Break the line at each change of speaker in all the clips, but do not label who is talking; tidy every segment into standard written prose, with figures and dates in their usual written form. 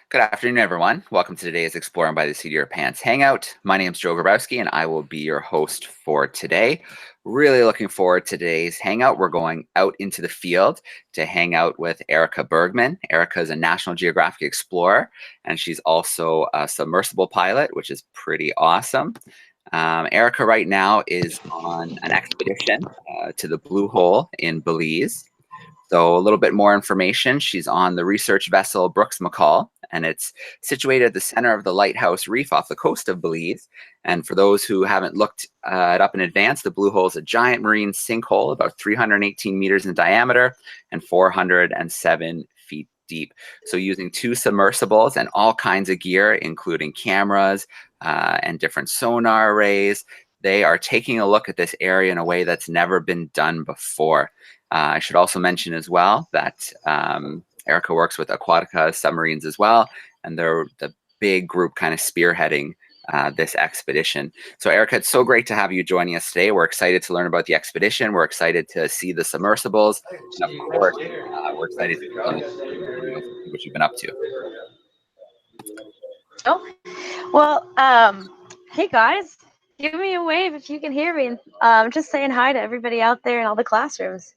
Good afternoon, everyone. Welcome to today's Exploring by the Seat of Your Pants Hangout. My name is Joe Grabowski, and I will be your host for today. Really looking forward to today's hangout. We're going out into the field to hang out with Erika Bergman. Erika is a National Geographic Explorer, and she's also a submersible pilot, which is pretty awesome. Erika right now is on an expedition to the Blue Hole in Belize. So a little bit more information. She's on the Research Vessel Brooks McCall, and it's situated at the center of the Lighthouse Reef off the coast of Belize. And for those who haven't looked it up in advance, the Blue Hole is a giant marine sinkhole about 318 meters in diameter and 407 feet deep. So using 2 submersibles and all kinds of gear, including cameras and different sonar arrays, they are taking a look at this area in a way that's never been done before. I should also mention as well that Erika works with Aquatica Submarines as well, and they're the big group kind of spearheading this expedition. So Erika, it's so great to have you joining us today. We're excited to learn about the expedition. We're excited to see the submersibles. And of course, we're excited to see what you've been up to.
Oh, well, hey guys, give me a wave if you can hear me. Just saying hi to everybody out there in all the classrooms.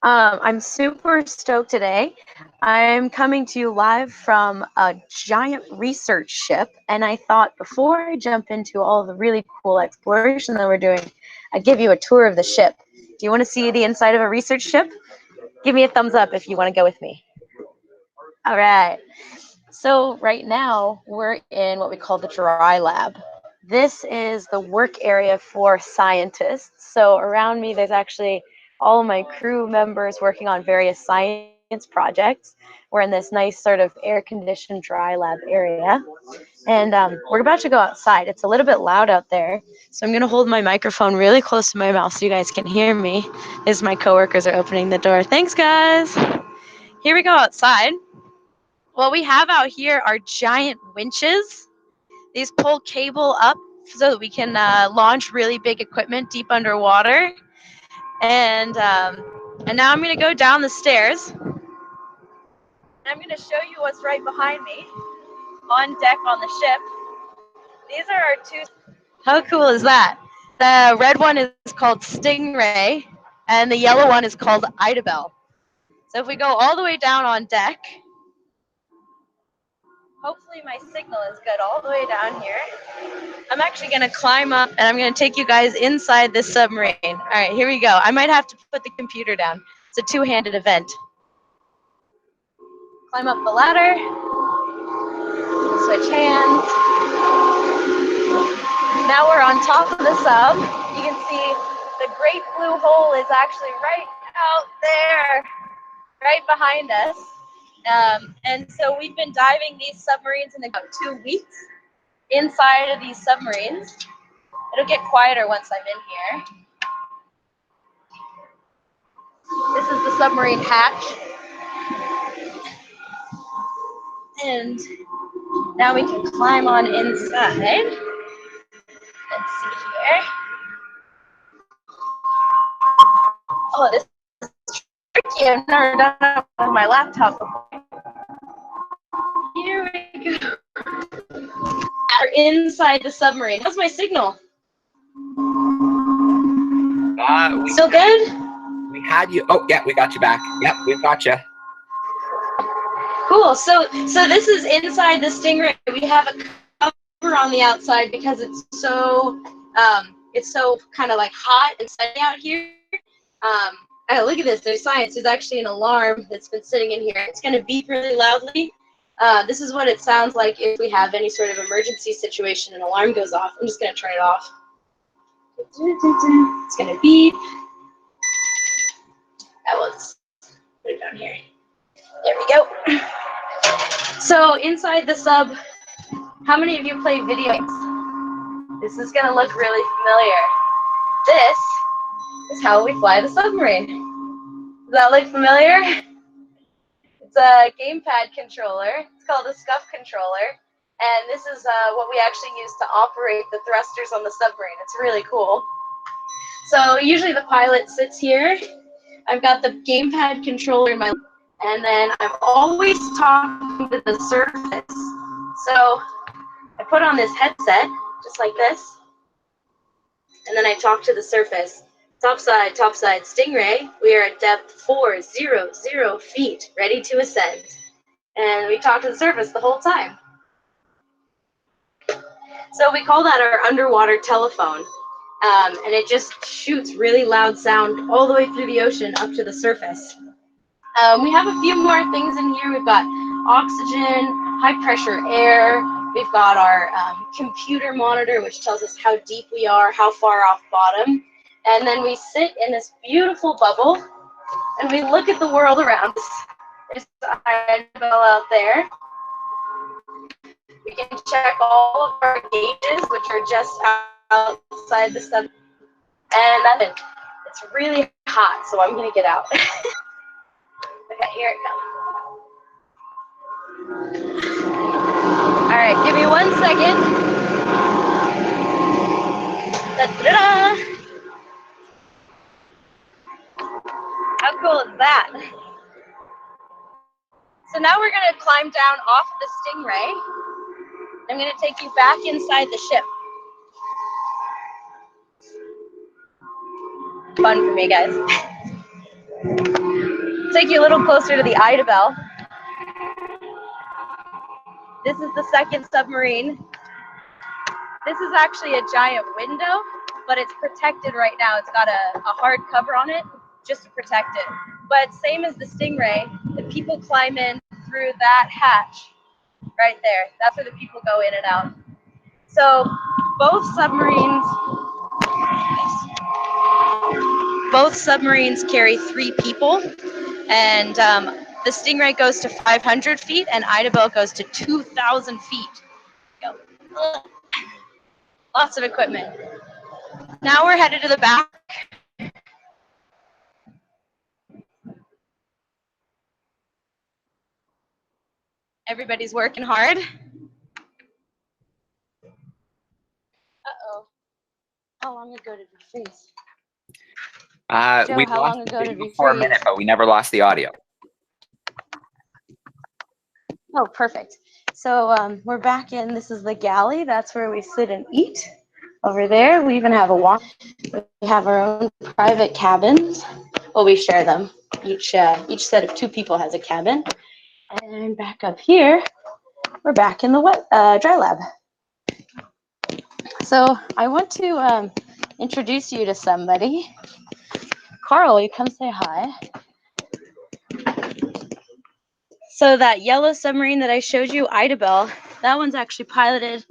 I'm super stoked today. I'm coming to you live from a giant research ship, and I thought before I jump into all the really cool exploration that we're doing, I'd give you a tour of the ship. Do you want to see the inside of a research ship? Give me a thumbs up if you want to go with me. All right. So right now we're in what we call the dry lab. This is the work area for scientists. So around me, there's actually all of my crew members working on various science projects. We're in this nice sort of air-conditioned dry lab area. And we're about to go outside. It's a little bit loud out there. So I'm going to hold my microphone really close to my mouth so you guys can hear me as my coworkers are opening the door. Thanks, guys. Here we go outside. What we have out here are giant winches. These pull cable up so that we can launch really big equipment deep underwater. And now I'm going to go down the stairs. And I'm going to show you what's right behind me on deck on the ship. These are our 2. How cool is that? The red one is called Stingray, and the yellow one is called Idabel. So if we go all the way down on deck, hopefully my signal is good all the way down here. I'm actually going to climb up, and I'm going to take you guys inside this submarine. All right, here we go. I might have to put the computer down. It's a 2-handed event. Climb up the ladder. Switch hands. Now we're on top of the sub. You can see the Great Blue Hole is actually right out there, right behind us. And so we've been diving these submarines in about 2 weeks inside of these submarines. It'll get quieter once I'm in here. This is the submarine hatch. And now we can climb on inside. Let's see here. Oh, this is tricky. I've never done it on my laptop before. Here we go. We're inside the submarine. How's my signal? Still good?
We had you. Oh, yeah, we got you back. Yep, we've got you.
Cool. So this is inside the Stingray. We have a cover on the outside because it's so kind of like hot and sunny out here. Oh, look at this. There's science. There's actually an alarm that's been sitting in here. It's going to beep really loudly. This is what it sounds like if we have any sort of emergency situation and alarm goes off. I'm just going to turn it off. It's going to beep. Let's put it down here. There we go. So inside the sub, how many of you play video games? This is going to look really familiar. This is how we fly the submarine. Does that look familiar? It's a gamepad controller. It's called a SCUF controller. And this is what we actually use to operate the thrusters on the submarine. It's really cool. So usually the pilot sits here. I've got the gamepad controller in my lap, And then I'm always talking to the surface. So I put on this headset, just like this, and then I talk to the surface. Topside, Stingray. We are at depth 400 feet, ready to ascend. And we talk to the surface the whole time. So we call that our underwater telephone. And it just shoots really loud sound all the way through the ocean up to the surface. We have a few more things in here. We've got oxygen, high pressure air. We've got our computer monitor, which tells us how deep we are, how far off bottom. And then we sit in this beautiful bubble and we look at the world around us. There's Annabelle out there. We can check all of our gauges, which are just outside the sub. And that's it. It's really hot, so I'm gonna get out. Okay, here it comes. All right, give me 1 second. Da-da-da. How cool is that? So now we're gonna climb down off the Stingray. I'm gonna take you back inside the ship. Fun for me, guys. Take you a little closer to the Idabel. This is the second submarine. This is actually a giant window, but it's protected right now. It's got a hard cover on it just to protect it. But same as the Stingray, the people climb in through that hatch right there. That's where the people go in and out. So both submarines carry 3 people, and the Stingray goes to 500 feet and Idabel goes to 2,000 feet. Go. Lots of equipment. Now we're headed to the back. Everybody's working hard. Uh-oh. How long ago did we freeze? Joe,
We
how
lost
long ago did we
for a
freeze?
minute, but we never lost the audio.
Oh, perfect. So we're back in. This is the galley. That's where we sit and eat. Over there, we even have a walk. We have our own private cabins. Well, we share them. Each set of 2 people has a cabin. And back up here, we're back in the dry lab. So I want to introduce you to somebody. Carl, you come say hi. So that yellow submarine that I showed you, Idabel, that one's actually piloted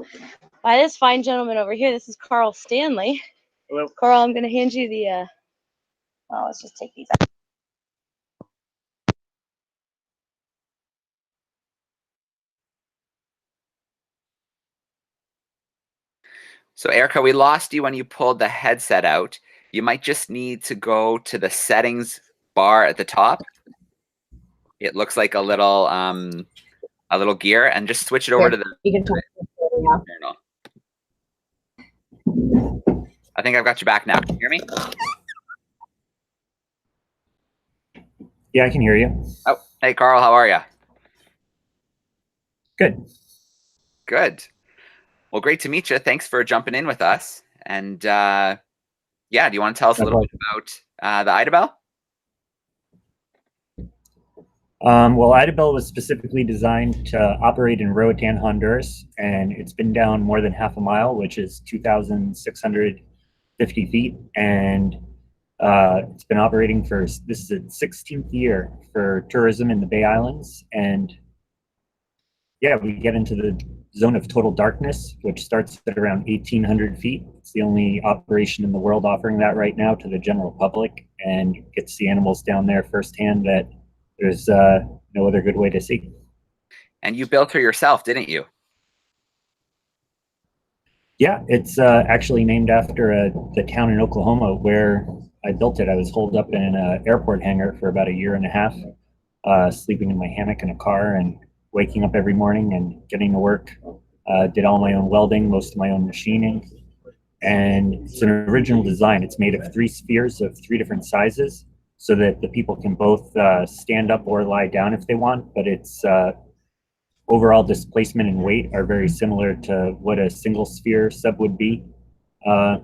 by this fine gentleman over here. This is Carl Stanley. Hello. Carl, I'm going to hand you the, well, let's just take these out.
So Erika, we lost you when you pulled the headset out. You might just need to go to the settings bar at the top. It looks like a little gear, and just switch it over to the.
You can talk
now. I think I've got you back now. Can you hear me?
Yeah, I can hear you.
Oh, hey Carl, how are you?
Good.
Good. Well, great to meet you. Thanks for jumping in with us. And yeah, do you want to tell us a little bit about the Idabel?
Well, Idabel was specifically designed to operate in Roatan, Honduras, and it's been down more than half a mile, which is 2,650 feet. And it's been operating for, this is its 16th year for tourism in the Bay Islands. And yeah, we get into the zone of total darkness, which starts at around 1,800 feet. It's the only operation in the world offering that right now to the general public, and gets the animals down there firsthand that there's no other good way to see.
And you built her yourself, didn't you?
Yeah, it's actually named after the town in Oklahoma where I built it. I was holed up in an airport hangar for about 1.5 years, sleeping in my hammock in a car and waking up every morning and getting to work. Did all my own welding, most of my own machining. And it's an original design. It's made of 3 spheres of 3 different sizes. so that the people can both stand up or lie down if they want, but it's overall displacement and weight are very similar to what a single sphere sub would be for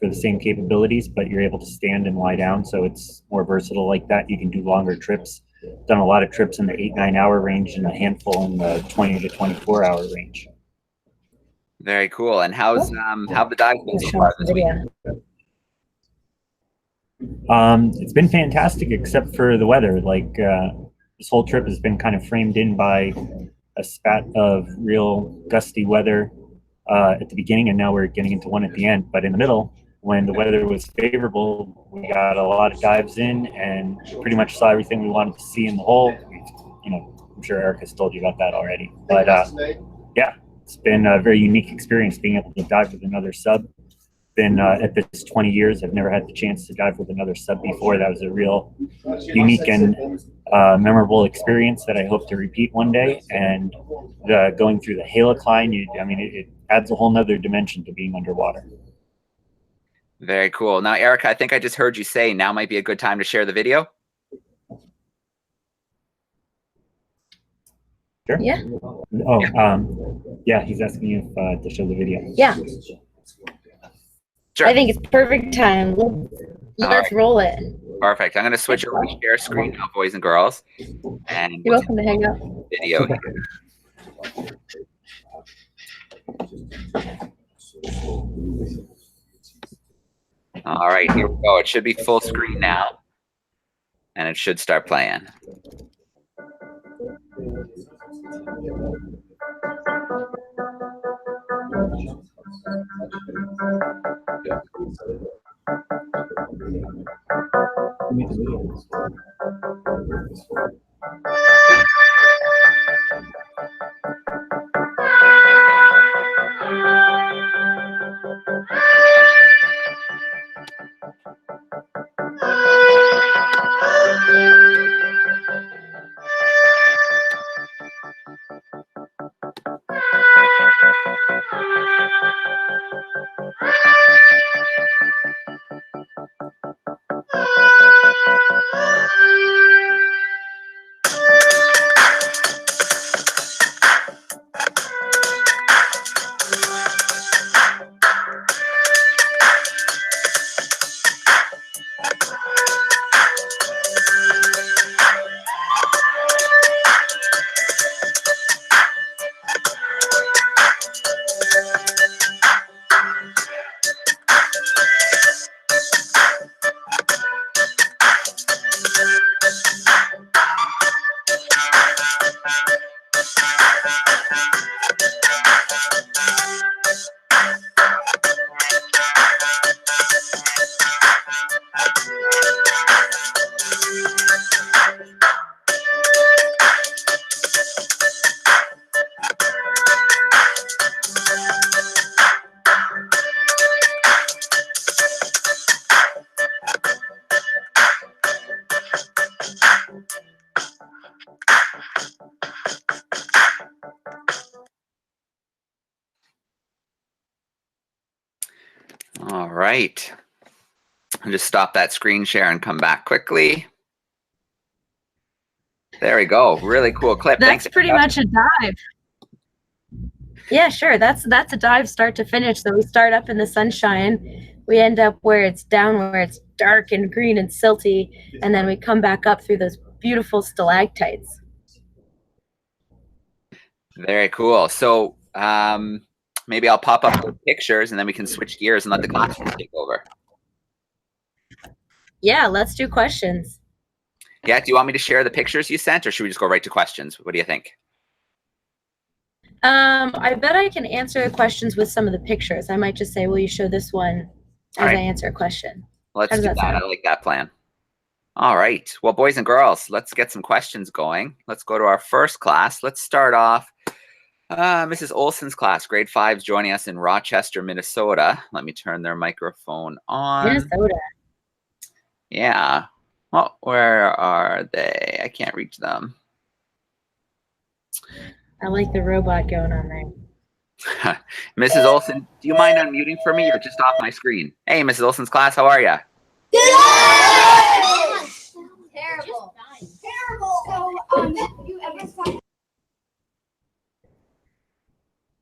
the same capabilities, but you're able to stand and lie down, so it's more versatile like that. You can do longer trips. Done a lot of trips in the 8-9 hour range and a handful in the 20 to 24 hour range.
Very cool. And how's how the dive been so far this week?
It's been fantastic, except for the weather. Like this whole trip has been kind of framed in by a spat of real gusty weather at the beginning, and now we're getting into one at the end. But in the middle, when the weather was favorable, we got a lot of dives in and pretty much saw everything we wanted to see in the hole. You know, I'm sure Erika's told you about that already. But yeah, it's been a very unique experience being able to dive with another sub. Been at this 20 years, I've never had the chance to dive with another sub before. That was a real unique and memorable experience that I hope to repeat one day. And going through the halocline, I mean, it adds a whole nother dimension to being underwater.
Very cool. Now, Erika, I think I just heard you say now might be a good time to share the video.
Sure.
Yeah.
Oh, yeah, he's asking you if to show the video.
Yeah.
Sure.
I think it's perfect time. Let's roll it.
Perfect. I'm going to switch over to share screen now, boys and girls. And
You're welcome to hang up.
video. All right, here we go. It should be full screen now, and it should start playing. All right. I'll just stop that screen share and come back quickly. There we go. Really cool clip.
That's pretty much a dive. Yeah, sure. That's a dive start to finish. So we start up in the sunshine. We end up where it's down, where it's dark and green and silty, and then we come back up through those beautiful stalactites.
Very cool. So maybe I'll pop up the pictures and then we can switch gears and let the classroom take over.
Yeah, let's do questions.
Yeah, do you want me to share the pictures you sent, or should we just go right to questions? What do you think?
I bet I can answer the questions with some of the pictures. I might just say, will you show this one as I answer a question?
Let's do that. I like that plan. All right. Well, boys and girls, let's get some questions going. Let's go to our first class. Let's start off. Mrs. Olson's class, grade 5, is joining us in Rochester, Minnesota. Let me turn their microphone on.
Minnesota.
Yeah. Well, where are they? I can't reach them.
I like the robot going on there.
Mrs. Olson, do you mind unmuting for me? You're just off my screen. Hey, Mrs. Olson's class, how are you?
Good. So, have you ever found?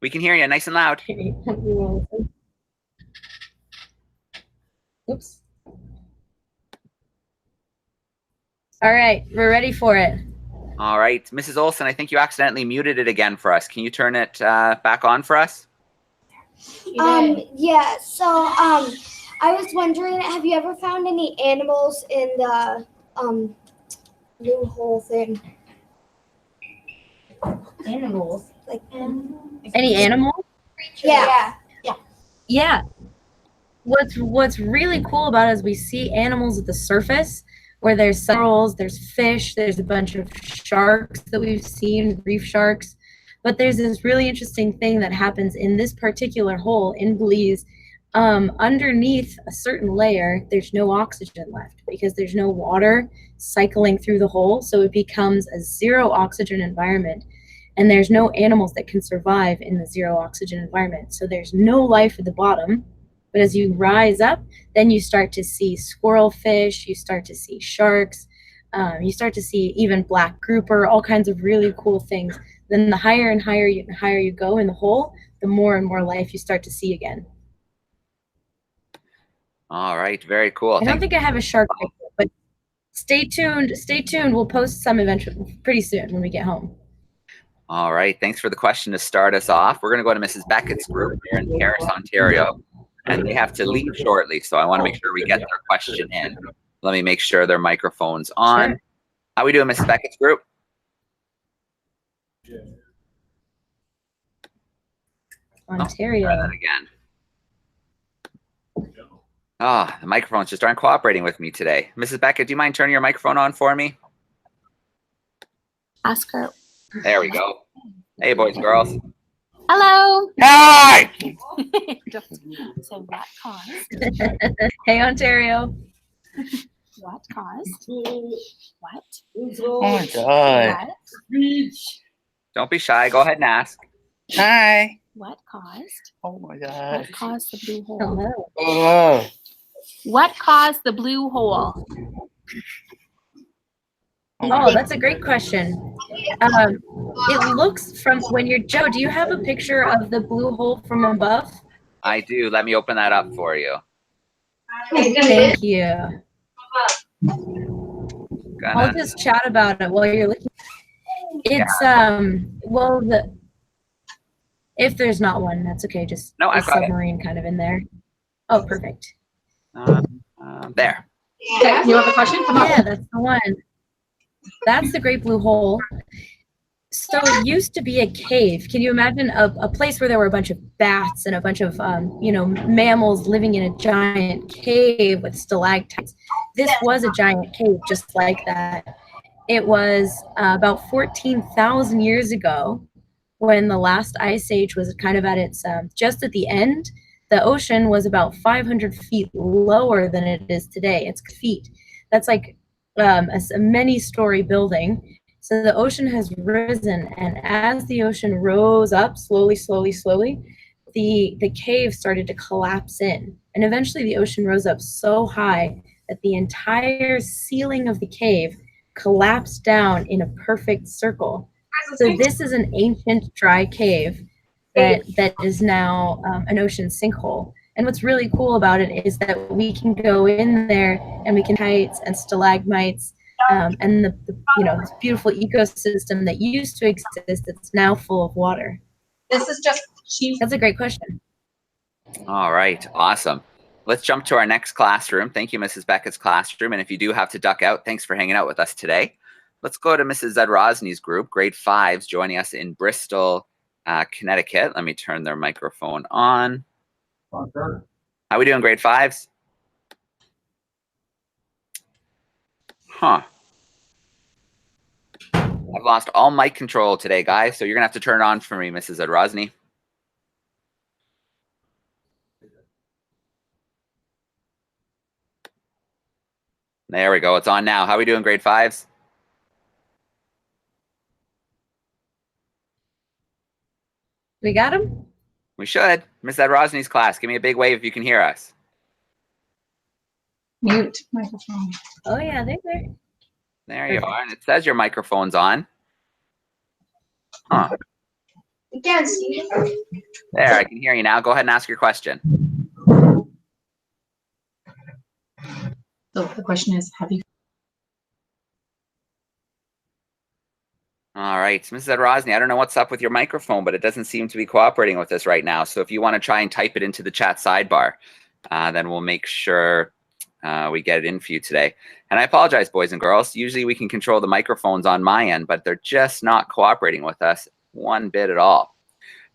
We can hear you nice and loud.
Oops. All right, we're ready for it.
All right, Mrs. Olson, I think you accidentally muted it again for us. Can you turn it back on for us?
Yeah. So, I was wondering, have you ever found any animals in the blue hole thing?
Animals?
Like
Any animals?
Yeah.
Yeah. What's really cool about it is we see animals at the surface where there's corals, there's fish, there's a bunch of sharks that we've seen, reef sharks. But there's this really interesting thing that happens in this particular hole in Belize. Underneath a certain layer, there's no oxygen left because there's no water cycling through the hole. So it becomes a zero oxygen environment. And there's no animals that can survive in the zero oxygen environment. So there's no life at the bottom. But as you rise up, then you start to see squirrel fish, you start to see sharks, you start to see even black grouper, all kinds of really cool things. Then the higher and higher you go in the hole, the more and more life you start to see again.
All right, very cool.
I don't think I have a shark picture, but stay tuned. Stay tuned. We'll post some eventually, pretty soon when we get home.
All right, thanks for the question to start us off. We're going to go to Mrs. Beckett's group here in Paris, Ontario, and they have to leave shortly, so I want to make sure we get their question in. Let me make sure their microphone's on.
Sure.
How we doing, Mrs. Beckett's group?
Ontario.
Try that again. Ah, the microphones just aren't cooperating with me today. Mrs. Beckett, do you mind turning your microphone on for me?
Ask her.
There we go. Hey, boys and girls.
Hello.
Hi!
So what caused?
Hey, Ontario.
What caused? What?
Oh my God.
What?
Don't be shy. Go ahead and ask.
Hi.
What caused?
Oh my God.
What caused the blue hole?
Hello.
Oh.
What caused the blue hole?
Oh, that's a great question. It looks from when you're Joe. Do you have a picture of the blue hole from above?
I do. Let me open that up for you.
Thank you. I'll
Gonna,
just chat about it while you're looking. It's well, if there's not one, that's okay. Just
No,
a
I've got it.
submarine kind of in there. Oh, perfect.
there.
Okay, you have a question? Come on.
Yeah, that's the one. That's the Great Blue Hole. So it used to be a cave. Can you imagine a place where there were a bunch of bats and a bunch of mammals living in a giant cave with stalactites? This was a giant cave just like that. It was about 14,000 years ago when the last ice age was kind of at its just at the end. The ocean was about 500 feet lower than it is today. It's feet. That's like a many-story building. So the ocean has risen, and as the ocean rose up slowly, the cave started to collapse in. And eventually the ocean rose up so high that the entire ceiling of the cave collapsed down in a perfect circle. So this is an ancient dry cave that is now an ocean sinkhole. And what's really cool about it is that we can go in there and we can heights and stalagmites and the this beautiful ecosystem that used to exist that's now full of water.
This is just
That's a great question.
All right, awesome. Let's jump to our next classroom. Thank you, Mrs. Beckett's classroom. And if you do have to duck out, thanks for hanging out with us today. Let's go to Mrs. Zadrozny's group, grade 5s, joining us in Bristol, Connecticut. Let me turn their microphone on. How we doing, grade 5s? Huh. I've lost all mic control today, guys, so you're going to have to turn it on for me, Mrs. Zadrozny. There we go. It's on now. How we doing, grade 5s?
We got him?
We should. Miss Zadrozny's class, give me a big wave if you can hear us.
mute microphone.
Oh, yeah, they're there.
There you are. And it says your microphone's on. Huh.
Again, Steve.
There, I can hear you now. Go ahead and ask your question.
So the question is, have you?
All right, Mrs. Rosny, I don't know what's up with your microphone, but it doesn't seem to be cooperating with us right now. So if you want to try and type it into the chat sidebar, then we'll make sure we get it in for you today. And I apologize, boys and girls. Usually we can control the microphones on my end, but they're just not cooperating with us one bit at all.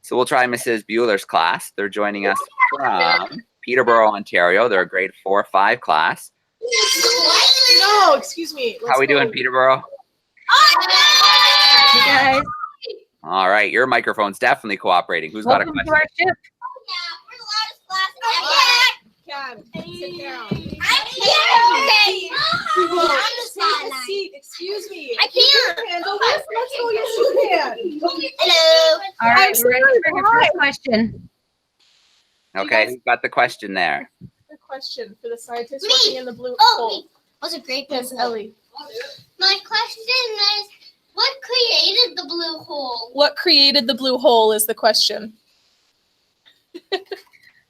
So we'll try Mrs. Bueller's class. They're joining us from Peterborough, Ontario. They're a grade 4-5 class.
No, excuse me.
How we doing, Peterborough?
Hey guys.
All right, your microphone's definitely cooperating. Who's got a
Welcome
question?
to our ship.
Ken, sit down.
Okay.
Take a seat. Excuse me.
I can't.
Let's go. Yes, you can.
Hello.
All right,
I'm
we're ready
sorry,
for your first question.
Okay, who's got the question there?
The question for the scientist
Me.
working in the blue
Oh,
hole.
wait. That was a great
Yes,
question.
Ellie.
My question is, what created the blue hole?
What created the blue hole is the question.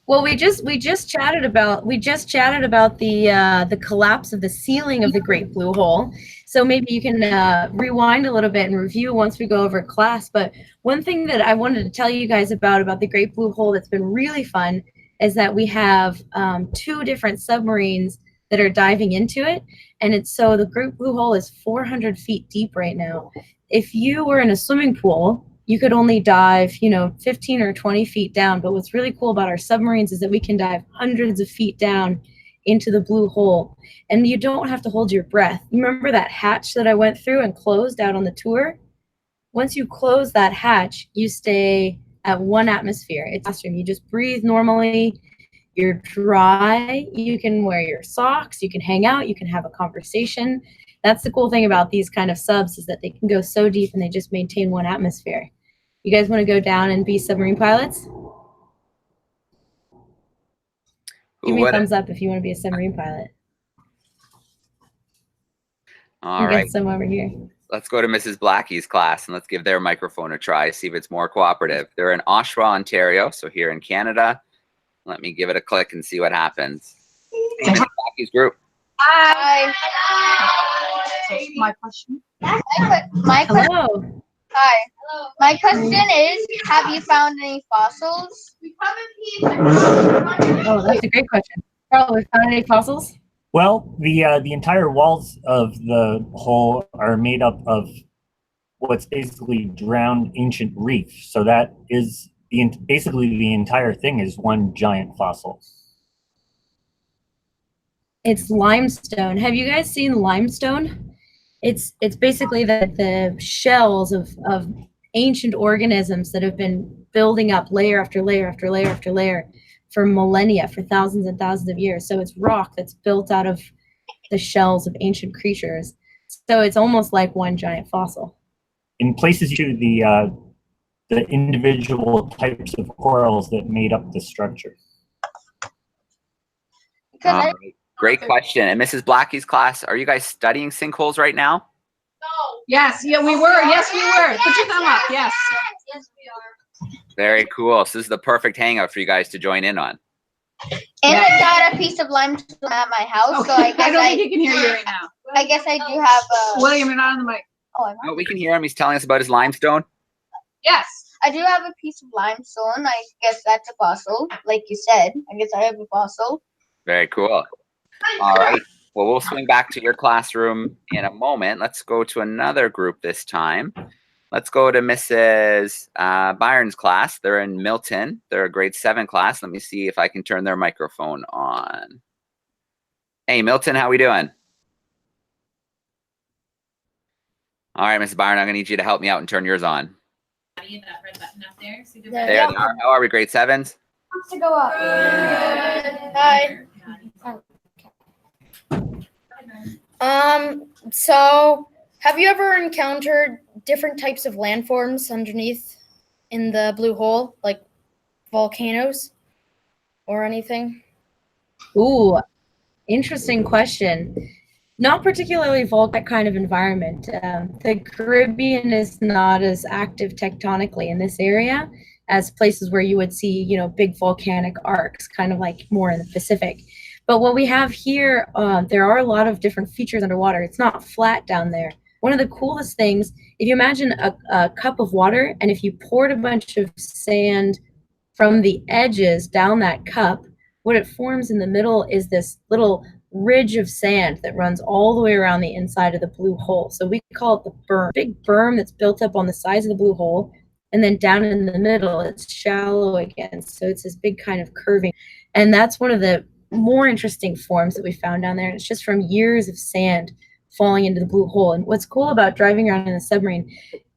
Well, we just chatted about the collapse of the ceiling of the Great Blue Hole. So maybe you can rewind a little bit and review once we go over class. But one thing that I wanted to tell you guys about the Great Blue Hole that's been really fun is that we have 2 different submarines that are diving into it. And so the Great Blue Hole is 400 feet deep right now. If you were in a swimming pool, you could only dive, 15 or 20 feet down. But what's really cool about our submarines is that we can dive hundreds of feet down into the blue hole. And you don't have to hold your breath. You remember that hatch that I went through and closed out on the tour? Once you close that hatch, you stay at 1 atmosphere. It's awesome. You just breathe normally. You're dry. You can wear your socks. You can hang out. You can have a conversation. That's the cool thing about these kind of subs is that they can go so deep and they just maintain 1 atmosphere. You guys want to go down and be submarine pilots? Give me a thumbs up if you want to be a submarine pilot.
All right.
Get some over here.
Let's go to Mrs. Blackie's class and let's give their microphone a try, see if it's more cooperative. They're in Oshawa, Ontario, so here in Canada. Let me give it a click and see what happens. Hey, Mrs. Blackie's group.
Hi.
My question.
Hello.
Hi. My question is, have you found any fossils?
Oh, that's a great question. Carl, we found any fossils?
Well, the entire walls of the hole are made up of what's basically drowned ancient reef. So that is basically the entire thing is one giant fossil.
It's limestone. Have you guys seen limestone? It's basically the shells of ancient organisms that have been building up layer after layer after layer after layer for millennia, for thousands and thousands of years. So it's rock that's built out of the shells of ancient creatures. So it's almost like one giant fossil.
In places to the individual types of corals that made up the structure.
Great question. And Mrs. Blackie's class, are you guys studying sinkholes right now?
Yes, yeah, we were. Yes, we were. Put your thumb up. Yes.
Yes, we are.
Very cool. So this is the perfect hangout for you guys to join in on.
And I got a piece of limestone at my house, so I guess
don't think he can hear you right now.
I guess I do have a.
William, you're not on the mic.
Oh, I'm
Oh, we can hear him. He's telling us about his limestone.
Yes.
I do have a piece of limestone. I guess that's a fossil, like you said. I guess I have a fossil.
Very cool. All right. Well, we'll swing back to your classroom in a moment. Let's go to another group this time. Let's go to Mrs. Byron's class. They're in Milton. They're a grade 7 class. Let me see if I can turn their microphone on. Hey, Milton, how we doing? All right, Mrs. Byron, I'm going to need you to help me out and turn yours on.
That red button up there. See the
There they are. How are we, grade 7s?
Wants to go up. Hi.
So have you ever encountered different types of landforms underneath in the blue hole, like volcanoes or anything?
Ooh, interesting question.
Not particularly volcanic kind of environment. The Caribbean is not as active tectonically in this area as places where you would see, you know, big volcanic arcs, kind of like more in the Pacific. But what we have here, there are a lot of different features underwater. It's not flat down there. One of the coolest things, if you imagine a cup of water, and if you poured a bunch of sand from the edges down that cup, what it forms in the middle is this little ridge of sand that runs all the way around the inside of the blue hole. So we call it the berm. Big berm that's built up on the sides of the blue hole, and then down in the middle, it's shallow again. So it's this big kind of curving. And that's one of the more interesting forms that we found down there. And it's just from years of sand falling into the blue hole. And what's cool about driving around in a submarine,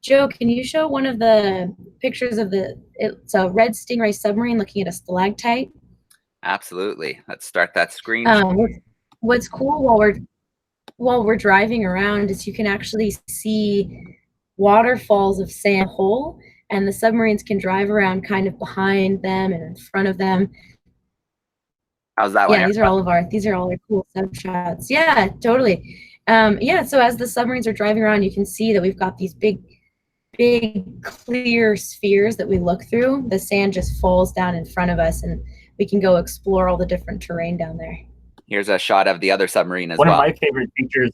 Joe, can you show one of the pictures of it's a red Stingray submarine looking at a stalactite?
Absolutely. Let's start that screen.
What's cool while we're driving around is you can actually see waterfalls of sand hole, and the submarines can drive around kind of behind them and in front of them.
How's that one?
Yeah, these are all our cool sub shots. Yeah, totally. Yeah, so as the submarines are driving around, you can see that we've got these big clear spheres that we look through. The sand just falls down in front of us, and we can go explore all the different terrain down there.
Here's a shot of the other submarine as well.
One of my favorite features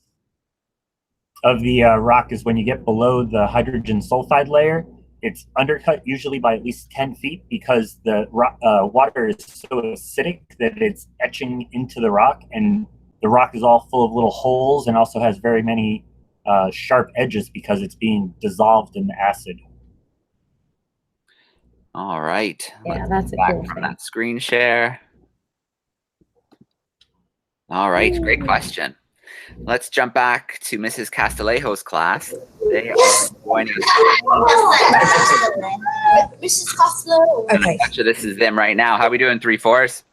of the rock is when you get below the hydrogen sulfide layer, it's undercut usually by at least 10 feet because the water is so acidic that it's etching into the rock, and the rock is all full of little holes and also has very many sharp edges because it's being dissolved in the acid.
All right.
Yeah, that's a cool
from
thing.
that screen share. All right, great question. Let's jump back to Mrs. Castillejo's class. They are joining
Mrs. Costello.
Okay. Actually, this is them right now. How are we doing, 3-4s?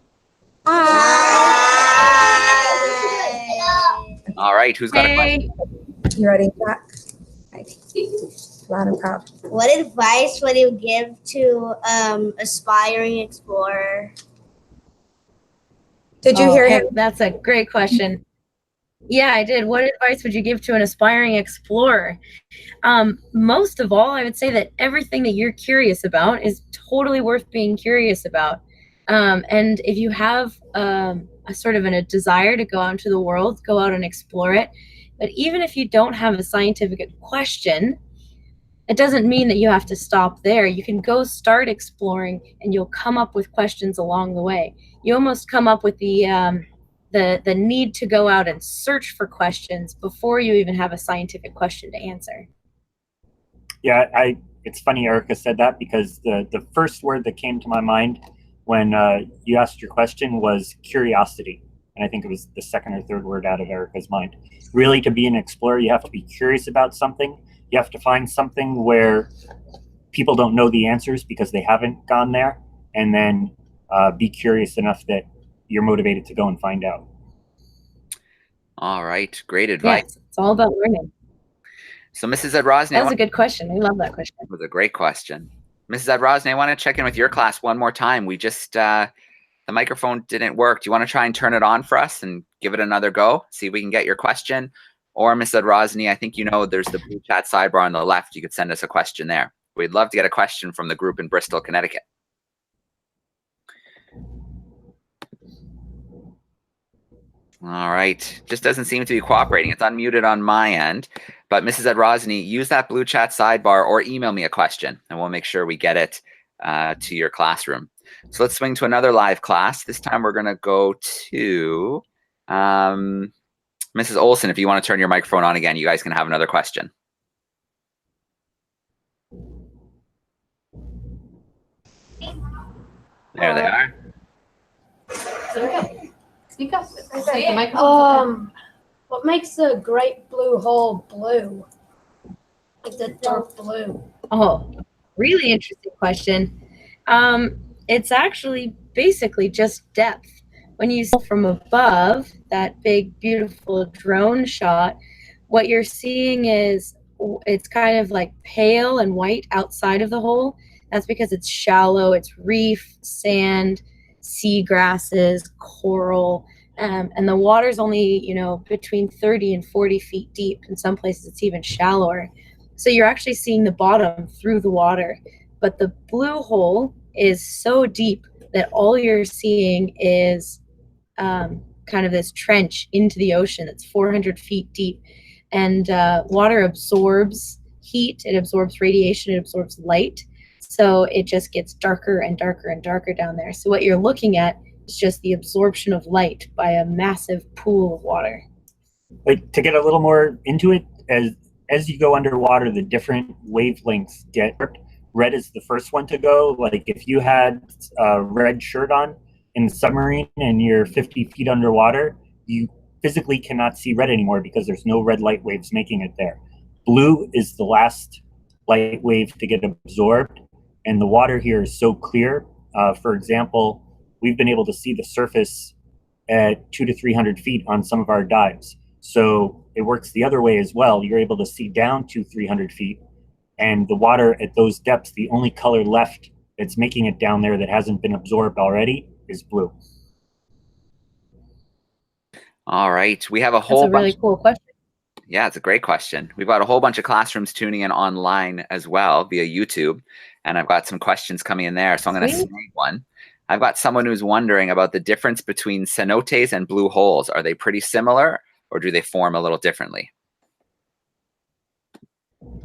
All right, who's got a question?
You ready, Jack? Loud and proud.
What advice would you give to aspiring explorer?
Did you hear him? That's a great question. Yeah, I did. What advice would you give to an aspiring explorer? Most of all, I would say that everything that you're curious about is totally worth being curious about. And if you have a sort of a desire to go out into the world, go out and explore it. But even if you don't have a scientific question, it doesn't mean that you have to stop there. You can go start exploring, and you'll come up with questions along the way. You almost come up with the need to go out and search for questions before you even have a scientific question to answer.
Yeah, it's funny Erika said that, because the first word that came to my mind when you asked your question was curiosity. And I think it was the second or third word out of Erika's mind. Really, to be an explorer, you have to be curious about something. You have to find something where people don't know the answers because they haven't gone there, and then be curious enough that you're motivated to go and find out.
All right, great advice.
Yes, it's all about learning.
So Mrs. Adrosny,
that was a good question. I love that question.
It was a great question. Mrs. Adrosny, I want to check in with your class one more time. We just, the microphone didn't work. Do you want to try and turn it on for us and give it another go? See if we can get your question. Or Mrs. Adrosny, I think you know there's the blue chat sidebar on the left. You could send us a question there. We'd love to get a question from the group in Bristol, Connecticut. All right, just doesn't seem to be cooperating. It's unmuted on my end, but Mrs. Adrosny, use that blue chat sidebar or email me a question, and we'll make sure we get it to your classroom. So let's swing to another live class. This time we're gonna go to Mrs. Olson. If you want to turn your microphone on again, you guys can have another question. There they are.
Speak up.
What makes the Great Blue Hole blue? Like the dark blue.
Oh, really interesting question. It's actually basically just depth. When you see from above that big, beautiful drone shot, what you're seeing is it's kind of like pale and white outside of the hole. That's because it's shallow. It's reef, sand, sea grasses, coral, And the water's only, between 30 and 40 feet deep. In some places, it's even shallower. So you're actually seeing the bottom through the water. But the blue hole is so deep that all you're seeing is kind of this trench into the ocean that's 400 feet deep. And water absorbs heat, it absorbs radiation, it absorbs light. So it just gets darker and darker and darker down there. So what you're looking at is just the absorption of light by a massive pool of water.
Like, to get a little more into it, as you go underwater, the different wavelengths get. Red is the first one to go. Like, if you had a red shirt on in the submarine and you're 50 feet underwater, you physically cannot see red anymore because there's no red light waves making it there. Blue is the last light wave to get absorbed, and the water here is so clear. For example, we've been able to see the surface at 200 to 300 feet on some of our dives. So it works the other way as well. You're able to see down to 300 feet, and the water at those depths, the only color left that's making it down there that hasn't been absorbed already is blue.
All right. We have a whole
That's a really cool question.
Yeah, it's a great question. We've got a whole bunch of classrooms tuning in online as well via YouTube, and I've got some questions coming in there. So I'm going to snag one. I've got someone who's wondering about the difference between cenotes and blue holes. Are they pretty similar, or do they form a little differently?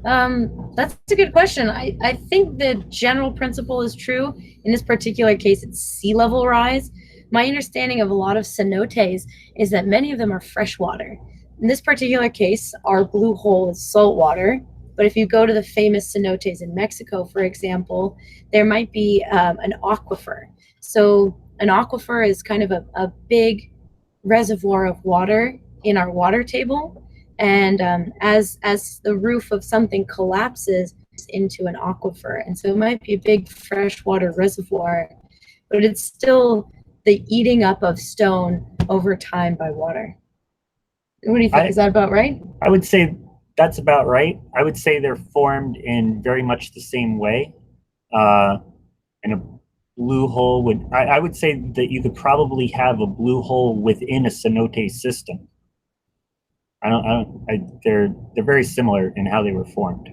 That's a good question. I think the general principle is true. In this particular case, it's sea level rise. My understanding of a lot of cenotes is that many of them are freshwater. In this particular case, our blue hole is saltwater. But if you go to the famous cenotes in Mexico, for example, there might be an aquifer. So an aquifer is kind of a big reservoir of water in our water table. And as the roof of something collapses into an aquifer. And so it might be a big freshwater reservoir, but it's still the eating up of stone over time by water. What do you think? Is that about right?
I would say that's about right. I would say they're formed in very much the same way. And a blue hole would, I would say that you could probably have a blue hole within a cenote system. They're very similar in how they were formed.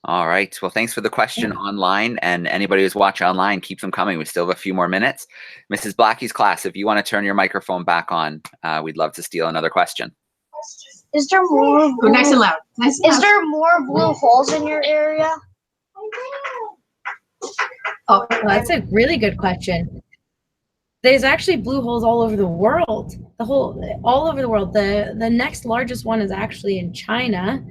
All right. Well, thanks for the question online, and anybody who's watching online, keep them coming. We still have a few more minutes. Mrs. Blackie's class, if you want to turn your microphone back on, we'd love to steal another question.
Is there more?
Go nice and loud. Nice and
Is
loud.
there more blue holes in your area?
Oh, well, that's a really good question. There's actually blue holes all over the world. All over the world. The next largest one is actually in China.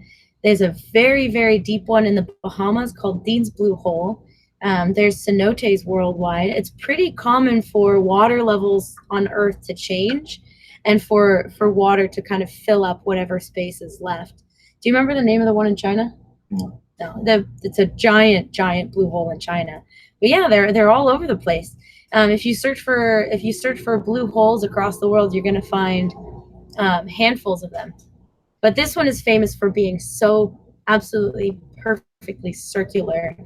There's a very, very deep one in the Bahamas called Dean's Blue Hole. There's cenotes worldwide. It's pretty common for water levels on Earth to change and for water to kind of fill up whatever space is left. Do you remember the name of the one in China?
No.
No, it's a giant, giant blue hole in China. But yeah, they're all over the place. If you search for blue holes across the world, you're going to find handfuls of them. But this one is famous for being so absolutely perfectly circular,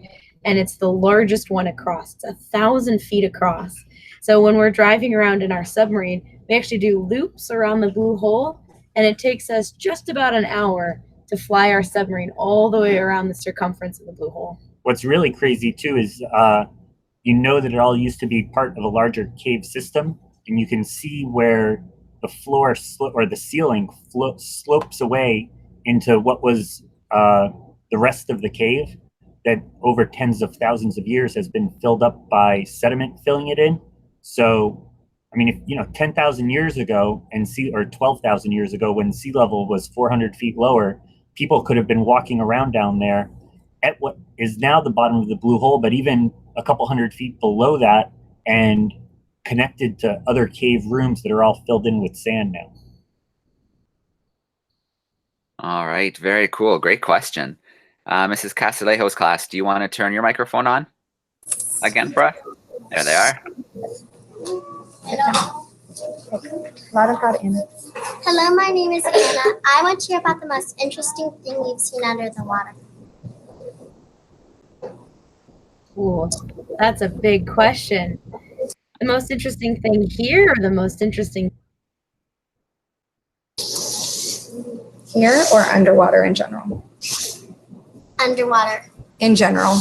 and it's the largest one across. It's 1,000 feet across. So when we're driving around in our submarine, we actually do loops around the blue hole, and it takes us just about an hour to fly our submarine all the way around the circumference of the blue hole.
What's really crazy too is you know that it all used to be part of a larger cave system, and you can see where the floor or the ceiling slopes away into what was the rest of the cave that over tens of thousands of years has been filled up by sediment filling it in. So, I mean, if 10,000 years ago or 12,000 years ago when sea level was 400 feet lower, people could have been walking around down there at what is now the bottom of the blue hole, but even a couple hundred feet below that and connected to other cave rooms that are all filled in with sand now.
All right. Very cool. Great question. Mrs. Castillejo's class, do you want to turn your microphone on again for us? There they are.
Hello.
Loud and proud, Anna.
Hello, my name is Anna. I want to hear about the most interesting thing you've seen under the water.
Ooh, that's a big question. The most interesting thing here, or the most interesting
Here or underwater in general?
Underwater.
In general.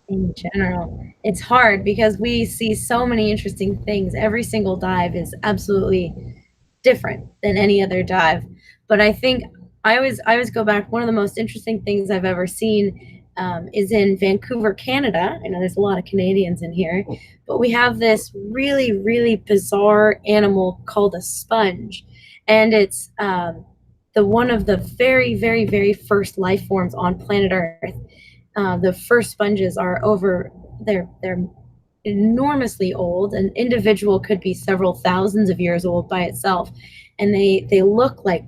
in general? It's hard because we see so many interesting things. Every single dive is absolutely different than any other dive. But I think I always go back. One of the most interesting things I've ever seen is in Vancouver, Canada. I know there's a lot of Canadians in here, but we have this really, really bizarre animal called a sponge, and it's the one of the very, very, very first life forms on planet Earth. The first sponges are they're enormously old. An individual could be several thousands of years old by itself, and they look like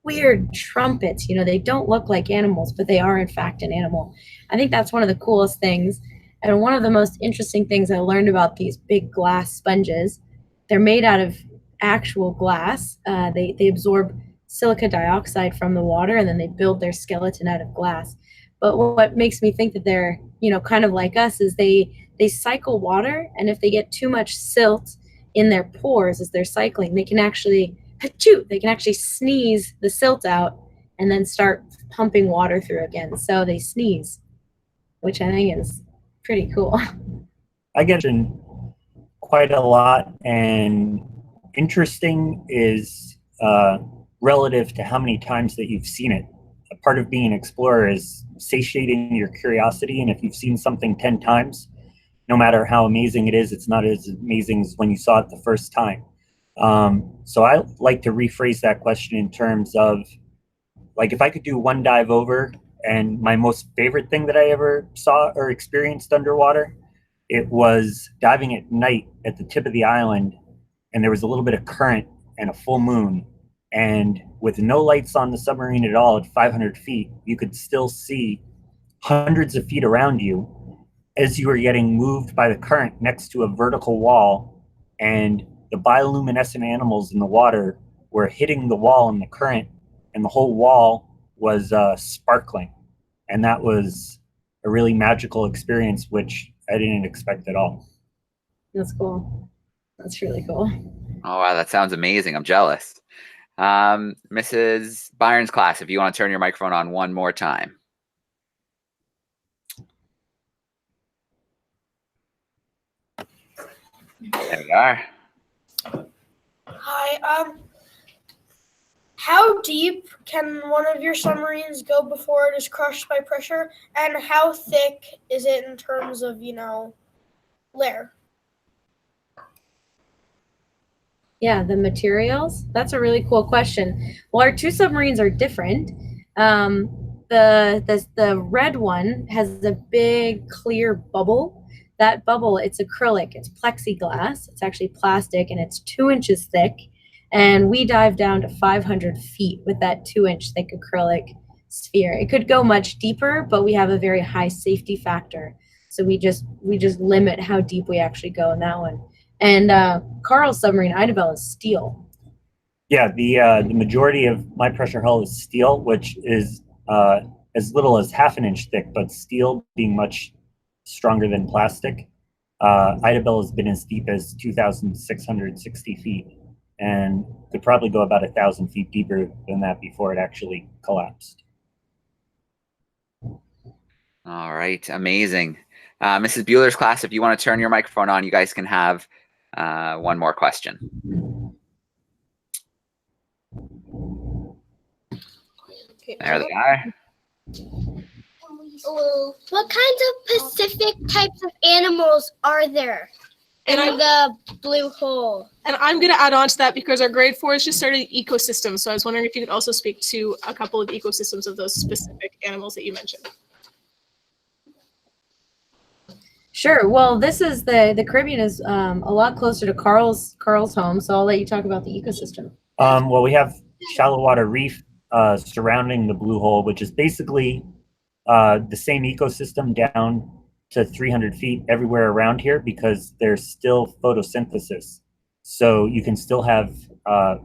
weird trumpets. They don't look like animals, but they are in fact an animal. I think that's one of the coolest things, and one of the most interesting things I learned about these big glass sponges. They're made out of actual glass. They absorb silica dioxide from the water, and then they build their skeleton out of glass. But what makes me think that they're, kind of like us is they cycle water, and if they get too much silt in their pores as they're cycling, they can actually sneeze the silt out and then start pumping water through again. So they sneeze, which I think is pretty cool.
I get in quite a lot, and interesting is relative to how many times that you've seen it. A part of being an explorer is satiating your curiosity, and if you've seen something 10 times, no matter how amazing it is, it's not as amazing as when you saw it the first time. So I like to rephrase that question in terms of, like, if I could do one dive over, and my most favorite thing that I ever saw or experienced underwater, it was diving at night at the tip of the island, and there was a little bit of current and a full moon, and with no lights on the submarine at all at 500 feet, you could still see hundreds of feet around you as you were getting moved by the current next to a vertical wall, and the bioluminescent animals in the water were hitting the wall in the current, and the whole wall was sparkling. And that was a really magical experience, which I didn't expect at all.
That's cool. That's really cool.
Oh, wow, that sounds amazing. I'm jealous. Mrs. Byron's class, if you want to turn your microphone on one more time. There we are.
Hi. How deep can one of your submarines go before it is crushed by pressure, and how thick is it in terms of, layer?
Yeah, the materials. That's a really cool question. Well, our two submarines are different. The red one has a big clear bubble. That bubble, it's acrylic, it's plexiglass, it's actually plastic, and it's 2 inches thick. And we dive down to 500 feet with that 2-inch thick acrylic sphere. It could go much deeper, but we have a very high safety factor. So we just limit how deep we actually go in that one. And Carl's submarine, Idabel, is steel.
Yeah, the majority of my pressure hull is steel, which is as little as half an inch thick, but steel being much stronger than plastic. Idabel has been as deep as 2,660 feet, and could probably go about 1,000 feet deeper than that before it actually collapsed.
All right, amazing. Mrs. Bueller's class, if you want to turn your microphone on, you guys can have one more question. There they are.
What kinds of Pacific types of animals are there in the blue hole?
And I'm going to add on to that because our grade 4 is just starting ecosystems. So I was wondering if you could also speak to a couple of ecosystems of those specific animals that you mentioned.
Sure. Well, this is the Caribbean is a lot closer to Carl's home, so I'll let you talk about the ecosystem.
Well, we have shallow water reef surrounding the blue hole, which is basically the same ecosystem down to 300 feet everywhere around here, because there's still photosynthesis. So you can still have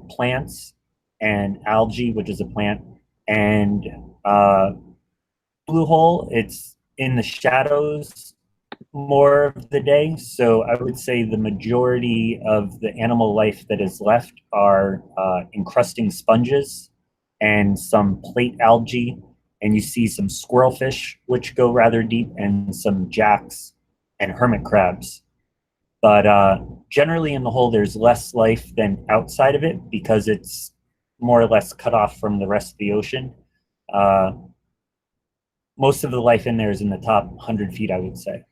plants and algae, which is a plant, and blue hole, it's in the shadows more of the day. So I would say the majority of the animal life that is left are encrusting sponges and some plate algae. And you see some squirrelfish, which go rather deep, and some jacks and hermit crabs. But generally in the hole, there's less life than outside of it because it's more or less cut off from the rest of the ocean. Most of the life in there is in the top 100 feet, I would say.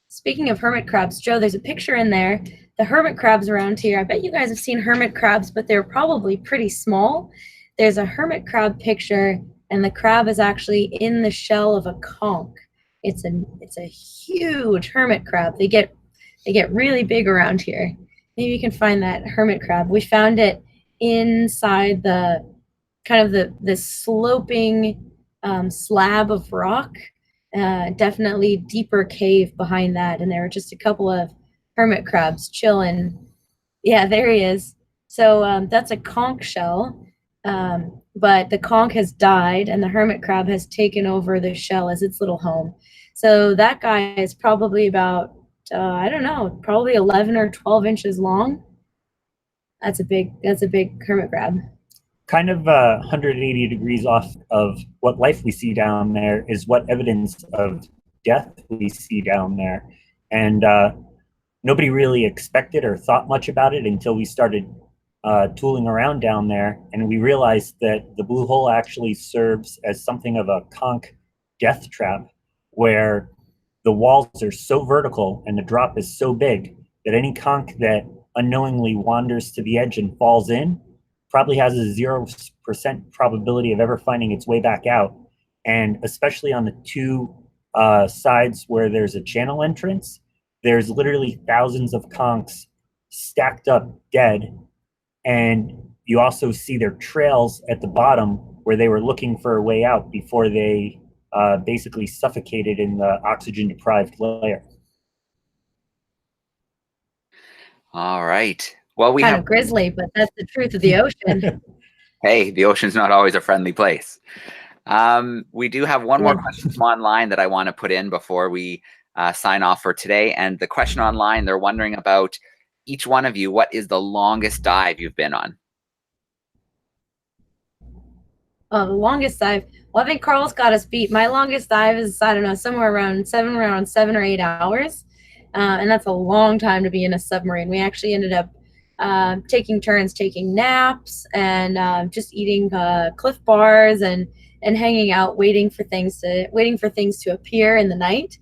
Speaking of hermit crabs, Joe, there's a picture in there. The hermit crabs around here, I bet you guys have seen hermit crabs, but they're probably pretty small. There's a hermit crab picture, and the crab is actually in the shell of a conch. It's a huge hermit crab. They get really big around here. Maybe you can find that hermit crab. We found it inside the kind of the sloping slab of rock. Definitely deeper cave behind that, and there were just a couple of hermit crabs chilling. Yeah, there he is. So that's a conch shell, but the conch has died, and the hermit crab has taken over the shell as its little home. So that guy is probably about I don't know, probably 11 or 12 inches long. That's a big hermit crab.
Kind of 180 degrees off of what life we see down there is what evidence of death we see down there. And nobody really expected or thought much about it until we started tooling around down there, and we realized that the blue hole actually serves as something of a conch death trap, where the walls are so vertical and the drop is so big that any conch that unknowingly wanders to the edge and falls in probably has a 0% probability of ever finding its way back out. And especially on the two sides where there's a channel entrance, there's literally thousands of conchs stacked up dead. And you also see their trails at the bottom where they were looking for a way out before they basically suffocated in the oxygen deprived layer.
All right. Well, we
kind
have
of grisly, but that's the truth of the ocean.
Hey, the ocean's not always a friendly place. We do have one more question from online that I want to put in before we sign off for today. And the question online, they're wondering about each one of you, what is the longest dive you've been on?
The longest dive. Well, I think Carl's got us beat. My longest dive is, I don't know, somewhere around 7 or 8 hours. And that's a long time to be in a submarine. We actually ended up taking turns taking naps and just eating Cliff Bars and hanging out, waiting for things to appear in the night.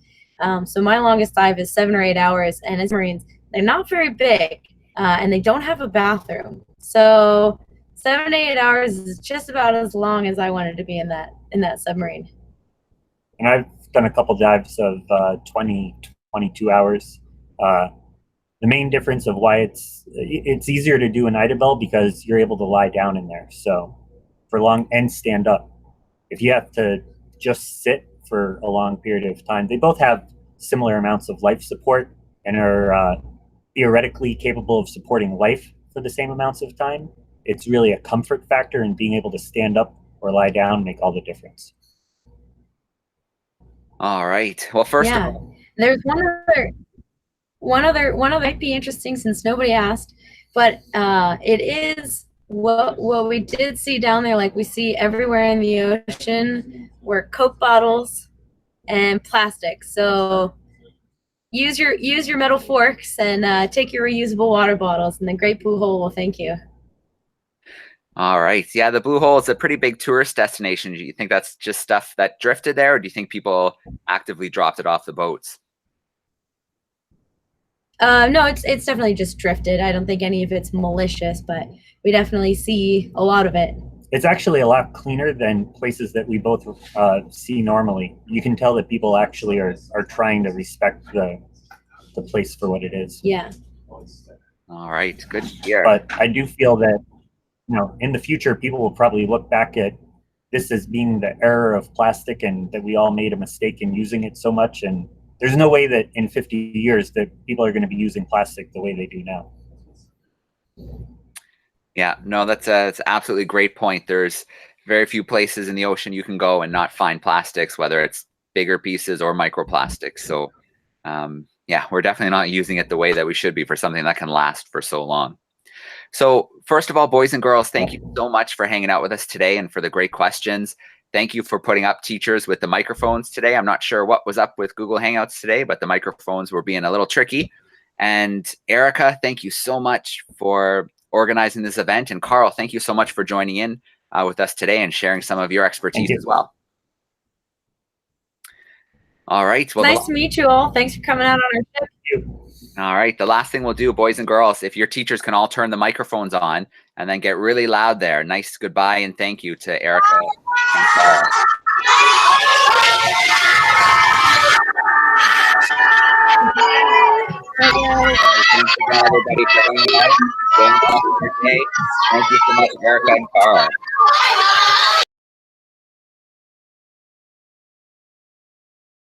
So my longest dive is 7 or 8 hours, and as Marines, they're not very big, and they don't have a bathroom. So 7 to 8 hours is just about as long as I wanted to be in that submarine.
And I've done a couple dives of 20, 22 hours. The main difference of why it's easier to do an Idabel because you're able to lie down in there. So for long and stand up. If you have to just sit for a long period of time, they both have similar amounts of life support and are theoretically capable of supporting life for the same amounts of time. It's really a comfort factor, and being able to stand up or lie down make all the difference.
All right. Well, first of all,
there's one other might be interesting since nobody asked, but it is what we did see down there, like we see everywhere in the ocean, were Coke bottles and plastic. So use your metal forks and take your reusable water bottles, and the Great Blue Hole will thank you.
All right. Yeah, the Blue Hole is a pretty big tourist destination. Do you think that's just stuff that drifted there, or do you think people actively dropped it off the boats?
No, it's definitely just drifted. I don't think any of it's malicious, but we definitely see a lot of it.
It's actually a lot cleaner than places that we both see normally. You can tell that people actually are trying to respect the place for what it is.
Yeah.
All right. Good to hear.
But I do feel that, in the future, people will probably look back at this as being the error of plastic and that we all made a mistake in using it so much. And there's no way that in 50 years that people are going to be using plastic the way they do now.
Yeah, no, that's an absolutely great point. There's very few places in the ocean you can go and not find plastics, whether it's bigger pieces or microplastics. So Yeah, we're definitely not using it the way that we should be for something that can last for so long. So first of all, boys and girls, thank you so much for hanging out with us today and for the great questions. Thank you for putting up teachers with the microphones today. I'm not sure what was up with Google Hangouts today, but the microphones were being a little tricky. And Erika, thank you so much for organizing this event. And Carl, thank you so much for joining in with us today and sharing some of your expertise as well. All right. Well,
nice to meet you all. Thanks for coming out on our trip.
All right. The last thing we'll do, boys and girls, if your teachers can all turn the microphones on and then get really loud there. Nice goodbye and thank you to Erika and Carl. Thanks again, everybody, for hanging out. Thank you so much, Erika and Carl.